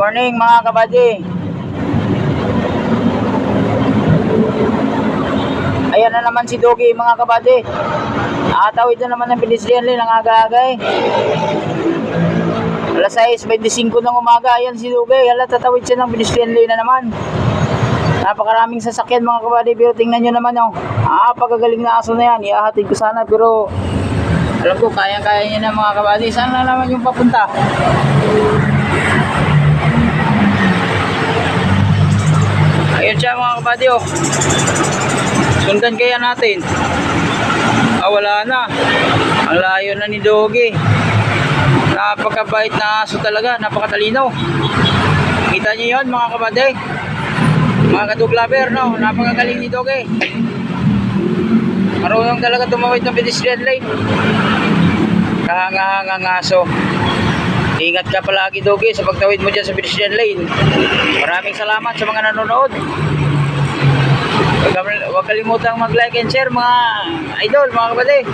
morning mga kabady. Ayan na naman si Dogi mga kabady. Nakatawid na naman ng pedestrian lane ang aga-aga eh. Alas 6:25 ng umaga. Ayan si Dogi. Hala, tatawid siya ng pedestrian lane na naman. Napakaraming sasakyan mga kabady. Pero tingnan nyo naman oh. Pagkagaling na aso na yan. Ihahatid ko sana pero alam ko kaya-kaya niya na mga kabady. Saan na naman yung papunta? Ayun siya mga kabady oh. Sundan kaya natin. Wala na. Ang layo na ni Dogi. Napakabait na aso talaga. Napakatalino. Kita niyo yun mga kabady. Mga katuglaber no. Napakagaling ni Dogi. Marunong talaga tumawid ng pedestrian lane. Kahanga-hangang aso. Ingat ka palagi Dogi sa pagtawid mo dyan sa pedestrian lane. Maraming salamat sa mga nanonood. Huwag kalimutang mag-like and share mga idol, mga kapatid.